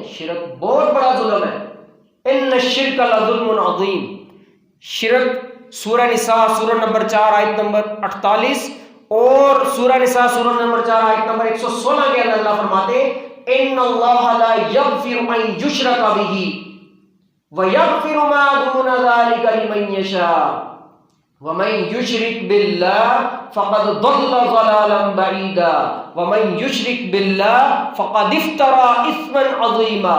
شرک بہت بڑا ظلم ہے. ان الشرک لظلم عظیم. شرک سورہ نساء سورہ نمبر 4 آیت نمبر 48 اور سورہ نساء سورہ نمبر 4 آیت نمبر 116 کے اندر اللہ فرماتے ہیں ان اللہ لا یغفر ان یشرک بہ ویغفر ما دون ذلک لمن یشاء ومن یشرک باللہ فقد ضل ضلالا بعیدا ومن یشرک باللہ فقد افترى اثما عظیما.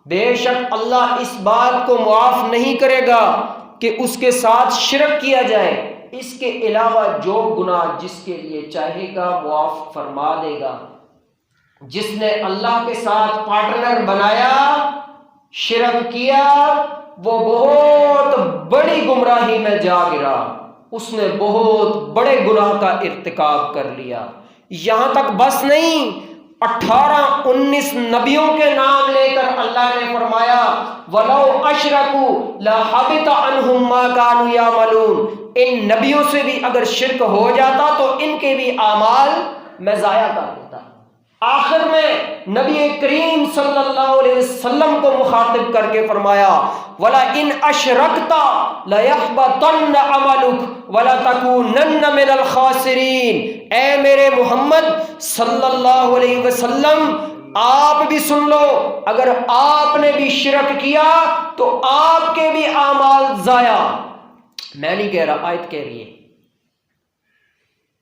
بے شک اللہ اس بات کو معاف نہیں کرے گا کہ اس کے ساتھ شرک کیا جائے، اس کے علاوہ جو گناہ جس کے لیے چاہے گا معاف فرما دے گا. جس نے اللہ کے ساتھ پارٹنر بنایا، شرک کیا، وہ بہت بڑی گمراہی میں جا گرا، اس نے بہت بڑے گناہ کا ارتکاب کر لیا. یہاں تک بس نہیں، 18-19 نبیوں کے نام لے کر اللہ نے فرمایا وَلَوْ أَشْرَكُوا لَحَبِطَ عَنْهُمْ مَا كَانُوا يَعْمَلُونَ. ان نبیوں سے بھی اگر شرک ہو جاتا تو ان کے بھی اعمال میں ضائع کر دیتا. آخر میں نبی کریم صلی اللہ علیہ وسلم کو مخاطب کر کے فرمایا وَلَئِنْ أَشْرَكْتَ لَيَحْبَطَنَّ عَمَلُكَ وَلَتَكُونَنَّ مِنَ الْخَاسِرِينَ. اے میرے محمد صلی اللہ علیہ وسلم، آپ بھی سن لو، اگر آپ نے بھی شرک کیا تو آپ کے بھی اعمال ضائع. میں نہیں کہہ رہا، آیت کہہ رہی ہے.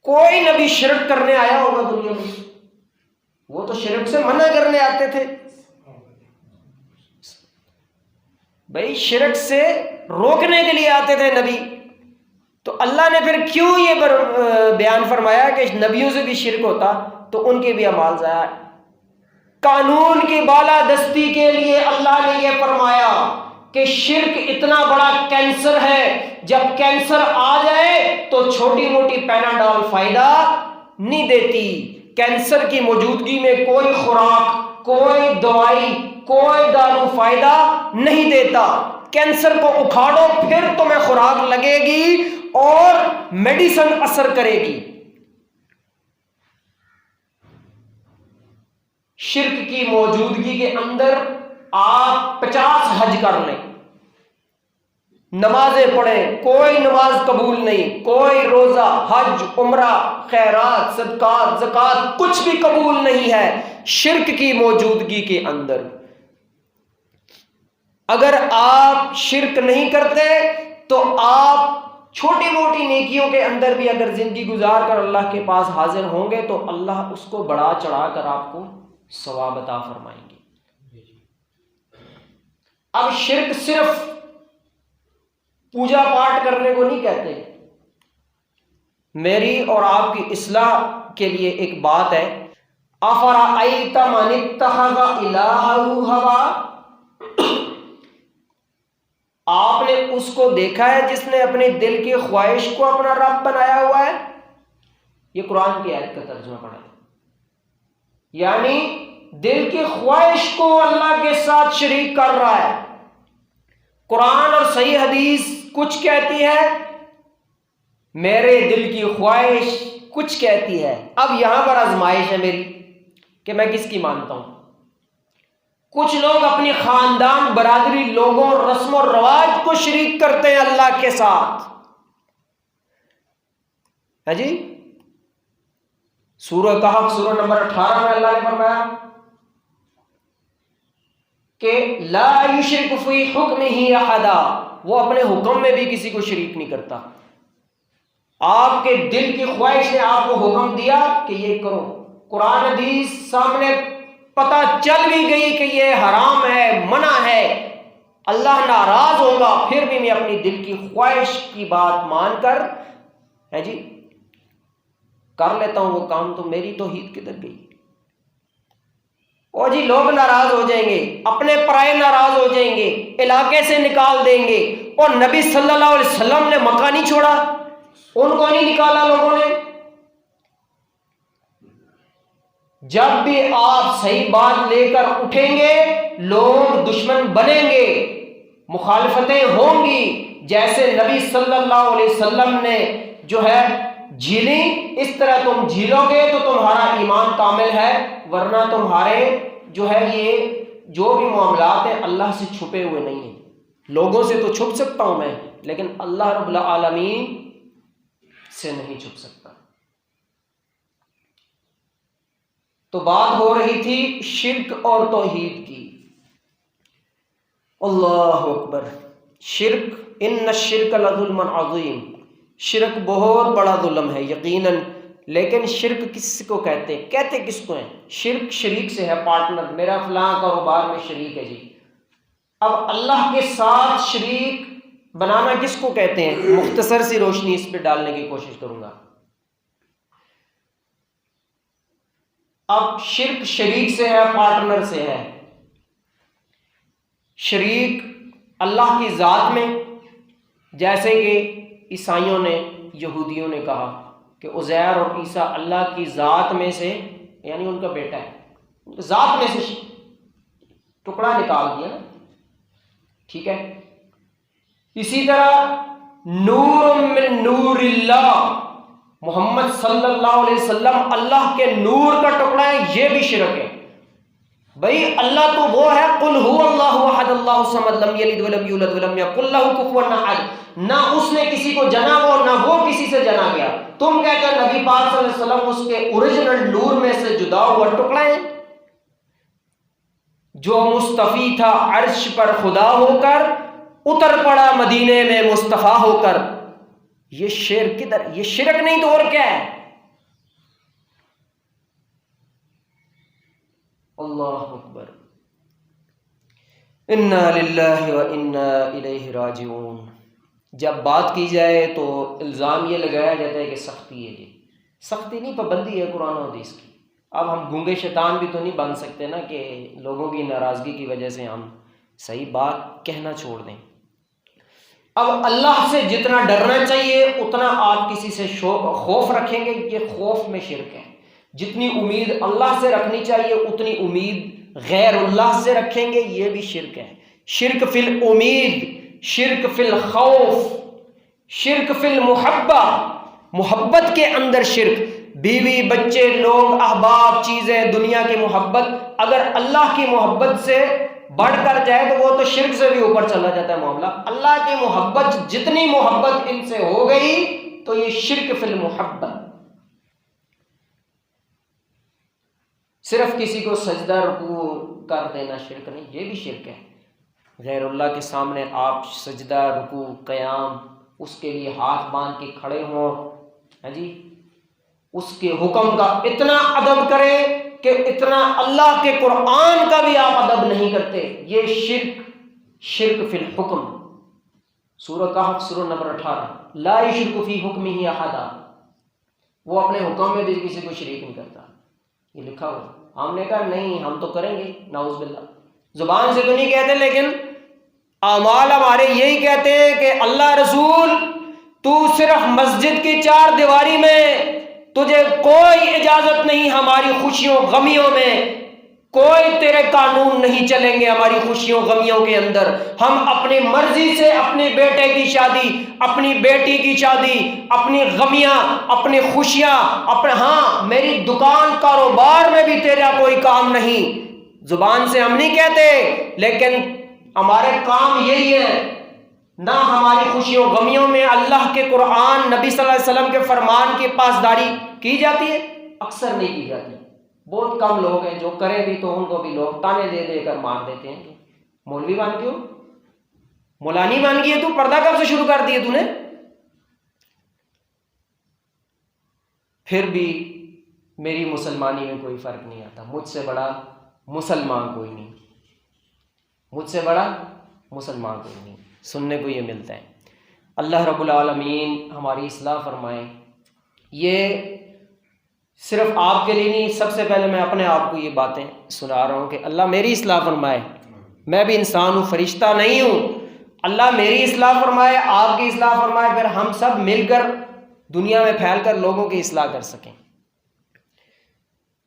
کوئی نبی شرک کرنے آیا ہوگا دنیا میں؟ وہ تو شرک سے منع کرنے آتے تھے. بھائی شرک سے روکنے کے لیے آتے تھے نبی. تو اللہ نے پھر کیوں یہ بیان فرمایا کہ نبیوں سے بھی شرک ہوتا تو ان کے بھی اعمال ضائع. قانون کی بالادستی کے لیے اللہ نے یہ فرمایا کہ شرک اتنا بڑا کینسر ہے، جب کینسر آ جائے تو چھوٹی موٹی پیناڈول فائدہ نہیں دیتی. کینسر کی موجودگی میں کوئی خوراک، کوئی دوائی، کوئی دارو فائدہ نہیں دیتا. کینسر کو اکھاڑو پھر تمہیں خوراک لگے گی اور میڈیسن اثر کرے گی. شرک کی موجودگی کے اندر آپ 50 حج کر لیں، نمازیں پڑھیں، کوئی نماز قبول نہیں، کوئی روزہ، حج، عمرہ، خیرات، صدقات، زکوٰۃ کچھ بھی قبول نہیں ہے شرک کی موجودگی کے اندر. اگر آپ شرک نہیں کرتے تو آپ چھوٹی موٹی نیکیوں کے اندر بھی اگر زندگی گزار کر اللہ کے پاس حاضر ہوں گے تو اللہ اس کو بڑھا چڑھا کر آپ کو ثواب عطا فرمائیں گے. اب شرک صرف پوجا پاٹ کرنے کو نہیں کہتے. میری اور آپ کی اصلاح کے لیے ایک بات ہے، افرأیت من اتخذ الہہ ہوا. آپ نے اس کو دیکھا ہے جس نے اپنے دل کی خواہش کو اپنا رب بنایا ہوا ہے؟ یہ قرآن کی آیت کا ترجمہ پڑھا ہے. یعنی دل کی خواہش کو اللہ کے ساتھ شریک کر رہا ہے. قرآن اور صحیح حدیث کچھ کہتی ہے، میرے دل کی خواہش کچھ کہتی ہے. اب یہاں پر آزمائش ہے میری کہ میں کس کی مانتا ہوں. کچھ لوگ اپنی خاندان، برادری، لوگوں، رسم و رواج کو شریک کرتے ہیں اللہ کے ساتھ. ہے جی، سورہ کہف سورہ نمبر 18 میں اللہ نے فرمایا کہ لا یشرک فی حکمہ احدا، وہ اپنے حکم میں بھی کسی کو شریک نہیں کرتا. آپ کے دل کی خواہش نے آپ کو حکم دیا کہ یہ کرو، قرآن حدیث سامنے پتہ چل بھی گئی کہ یہ حرام ہے، منع ہے، اللہ ناراض ہوگا، پھر بھی میں اپنی دل کی خواہش کی بات مان کر ہے جی کر لیتا ہوں وہ کام، تو میری توحید کدھر گئی؟ اور جی لوگ ناراض ہو جائیں گے، اپنے پرائے ناراض ہو جائیں گے، علاقے سے نکال دیں گے. اور نبی صلی اللہ علیہ وسلم نے مکہ نہیں چھوڑا، ان کو نہیں نکالا لوگوں نے. جب بھی آپ صحیح بات لے کر اٹھیں گے لوگ دشمن بنیں گے، مخالفتیں ہوں گی. جیسے نبی صلی اللہ علیہ وسلم نے جو ہے جھیلی، اس طرح تم جھیلو گے تو تمہارا ایمان کامل ہے، ورنہ تمہارے جو ہے یہ جو بھی معاملات ہیں اللہ سے چھپے ہوئے نہیں ہیں. لوگوں سے تو چھپ سکتا ہوں میں، لیکن اللہ رب العالمین سے نہیں چھپ سکتا. تو بات ہو رہی تھی شرک اور توحید کی. اللہ اکبر. شرک، ان الشرک لظلم عظیم، شرک بہت بڑا ظلم ہے یقیناً. لیکن شرک کس کو کہتے ہیں؟ کہتے کس کو ہیں؟ شرک شریک سے ہے، پارٹنر، میرا فلاں کاروبار میں شریک ہے جی. اب اللہ کے ساتھ شریک بنانا کس کو کہتے ہیں؟ مختصر سی روشنی اس پہ ڈالنے کی کوشش کروں گا. اب شرک شریک سے ہے، پارٹنر سے ہے. شریک اللہ کی ذات میں، جیسے کہ عیسائیوں نے، یہودیوں نے کہا کہ عزیر اور عیسیٰ اللہ کی ذات میں سے، یعنی ان کا بیٹا ہے، ذات میں سے ٹکڑا نکال دیا نا. ٹھیک ہے. اسی طرح نور من نور اللہ، محمد صلی اللہ علیہ وسلم اللہ کے نور کا ٹکڑا ہے، یہ بھی شرک ہے. بھئی اللہ تو وہ ہے، قل هو اللہ احد اللہ الصمد لم یلد ولم یولد ولم یکن لہ کفوا احد. نہ اس نے کسی کو جنا اور نہ وہ کسی سے جنا گیا. تم کہتے ہیں نبی پاک صلی اللہ علیہ وسلم اس کے اوریجنل نور میں سے جدا ہوا ٹکڑا ہے، جو مصطفی تھا عرش پر خدا ہو کر، اتر پڑا مدینے میں مصطفیٰ ہو کر. یہ شرک کدھر؟ یہ شرک نہیں تو اور کیا ہے؟ اللہ اکبر. انا للہ و انا الیہ راجعون. جب بات کی جائے تو الزام یہ لگایا جاتا ہے کہ سختی ہے. جی سختی نہیں، پابندی ہے قرآن و حدیث کی. اب ہم گونگے شیطان بھی تو نہیں بن سکتے نا کہ لوگوں کی ناراضگی کی وجہ سے ہم صحیح بات کہنا چھوڑ دیں. اب اللہ سے جتنا ڈرنا چاہیے اتنا آپ کسی سے خوف رکھیں گے، یہ خوف میں شرک ہے. جتنی امید اللہ سے رکھنی چاہیے اتنی امید غیر اللہ سے رکھیں گے، یہ بھی شرک ہے. شرک فی الامید، شرک فی الخوف، شرک فی المحبہ، محبت کے اندر شرک. بیوی، بچے، لوگ، احباب، چیزیں، دنیا کی محبت اگر اللہ کی محبت سے بڑھ کر جائے تو وہ تو شرک سے بھی اوپر چلا جاتا ہے معاملہ. اللہ کی محبت، جتنی محبت ان سے ہو گئی تو یہ شرک فی المحبت. صرف کسی کو سجدہ رکوع کر دینا شرک نہیں، یہ بھی شرک ہے. غیر اللہ کے سامنے آپ سجدہ، رکوع، قیام، اس کے لیے ہاتھ باندھ کے کھڑے ہوں، ہاں جی، اس کے حکم کا اتنا ادب کریں کہ اتنا اللہ کے قرآن کا بھی آپ ادب نہیں کرتے. یہ شرک فی الحکم. سورہ کہف سورہ نمبر 18. لا یشرک فی حکمہ احدا، وہ اپنے حکم میں بھی کسی کو شریک نہیں کرتا. یہ لکھا ہوا. ہم نے کہا نہیں، ہم تو کریں گے، نعوذ باللہ. زبان سے تو نہیں کہتے لیکن اعمال ہمارے یہی کہتے ہیں کہ اللہ رسول تو صرف مسجد کی 4 دیواری میں، تجھے کوئی اجازت نہیں ہماری خوشیوں غمیوں میں، کوئی تیرے قانون نہیں چلیں گے ہماری خوشیوں غمیوں کے اندر. ہم اپنی مرضی سے اپنے بیٹے کی شادی، اپنی بیٹی کی شادی، اپنی غمیاں، اپنی خوشیاں، ہاں میری دکان کاروبار میں بھی تیرا کوئی کام نہیں. زبان سے ہم نہیں کہتے لیکن ہمارے کام یہی ہے. نہ ہماری خوشیوں غمیوں میں اللہ کے قرآن، نبی صلی اللہ علیہ وسلم کے فرمان کی پاسداری کی جاتی ہے، اکثر نہیں کی جاتی. بہت کم لوگ ہیں جو کریں بھی تو ان کو بھی لوگ تانے دے دے کر مار دیتے ہیں. مولوی بن کے ہو، مولانی بن گئی ہے، تو پردہ کب سے شروع کر دیے تو نے؟ پھر بھی میری مسلمانی میں کوئی فرق نہیں آتا. مجھ سے بڑا مسلمان کوئی نہیں، مجھ سے بڑا مسلمان کوئی نہیں. سننے کو یہ ملتا ہے. اللہ رب العالمین ہماری اصلاح فرمائے. یہ صرف آپ کے لیے نہیں، سب سے پہلے میں اپنے آپ کو یہ باتیں سنا رہا ہوں کہ اللہ میری اصلاح فرمائے. میں بھی انسان ہوں، فرشتہ نہیں ہوں. اللہ میری اصلاح فرمائے، آپ کی اصلاح فرمائے، پھر ہم سب مل کر دنیا میں پھیل کر لوگوں کی اصلاح کر سکیں.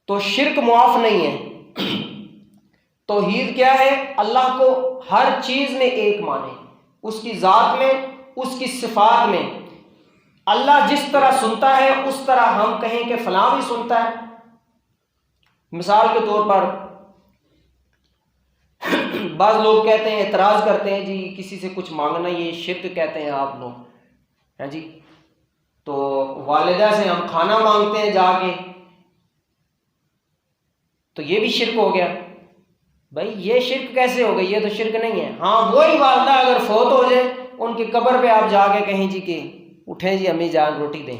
تو شرک معاف نہیں ہے. توحید کیا ہے؟ اللہ کو ہر چیز میں ایک مانے، اس کی ذات میں، اس کی صفات میں. اللہ جس طرح سنتا ہے اس طرح ہم کہیں کہ فلاں بھی سنتا ہے. مثال کے طور پر بعض لوگ کہتے ہیں، اعتراض کرتے ہیں، جی کسی سے کچھ مانگنا یہ شرک کہتے ہیں آپ لوگ، ہاں جی، تو والدہ سے ہم کھانا مانگتے ہیں جا کے تو یہ بھی شرک ہو گیا۔ بھائی یہ شرک کیسے ہو گئی؟ یہ تو شرک نہیں ہے۔ ہاں وہی والدہ اگر فوت ہو جائے، ان کی قبر پہ آپ جا کے کہیں جی کہ اٹھیں جی امی جان روٹی دیں،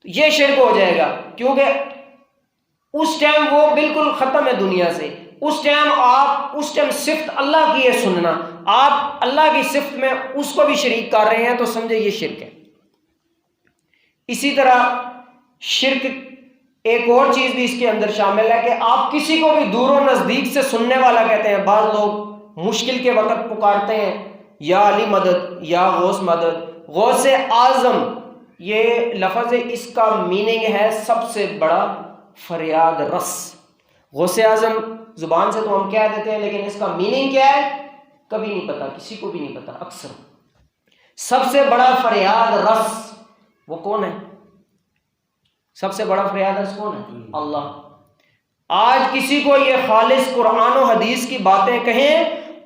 تو یہ شرک ہو جائے گا، کیونکہ اس ٹائم وہ بالکل ختم ہے دنیا سے۔ اس ٹائم صفت اللہ کی ہے سننا، آپ اللہ کی صفت میں اس کو بھی شریک کر رہے ہیں، تو سمجھے یہ شرک ہے۔ اسی طرح شرک ایک اور چیز بھی اس کے اندر شامل ہے کہ آپ کسی کو بھی دور و نزدیک سے سننے والا کہتے ہیں۔ بعض لوگ مشکل کے وقت پکارتے ہیں یا علی مدد یا غوث مدد۔ غوث اعظم یہ لفظ ہے، اس کا میننگ ہے سب سے بڑا فریاد رس۔ غوث اعظم زبان سے تو ہم کہہ دیتے ہیں، لیکن اس کا میننگ کیا ہے کبھی نہیں پتا، کسی کو بھی نہیں پتا۔ اکثر سب سے بڑا فریاد رس وہ کون ہے؟ سب سے بڑا فریاد رس کون ہے؟ اللہ۔ آج کسی کو یہ خالص قرآن و حدیث کی باتیں کہیں،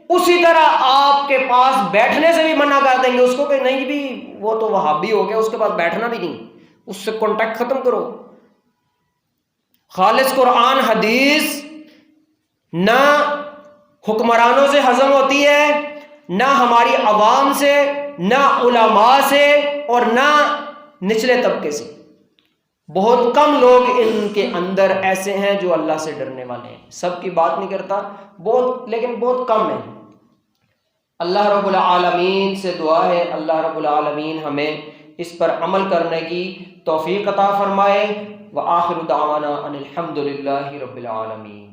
اسی طرح آپ کے پاس بیٹھنے سے بھی منع کر دیں گے اس کو کہ نہیں بھی وہ تو وہابی ہو گیا، اس کے پاس بیٹھنا بھی نہیں، اس سے کانٹیکٹ ختم کرو۔ خالص قرآن حدیث نہ حکمرانوں سے ہضم ہوتی ہے، نہ ہماری عوام سے، نہ علماء سے، اور نہ نچلے طبقے سے۔ بہت کم لوگ ان کے اندر ایسے ہیں جو اللہ سے ڈرنے والے ہیں۔ سب کی بات نہیں کرتا، لیکن بہت کم ہیں۔ اللہ رب العالمین سے دعا ہے اللہ رب العالمین ہمیں اس پر عمل کرنے کی توفیق عطا فرمائے۔ وآخر دعوانا ان الحمد للہ رب العالمین۔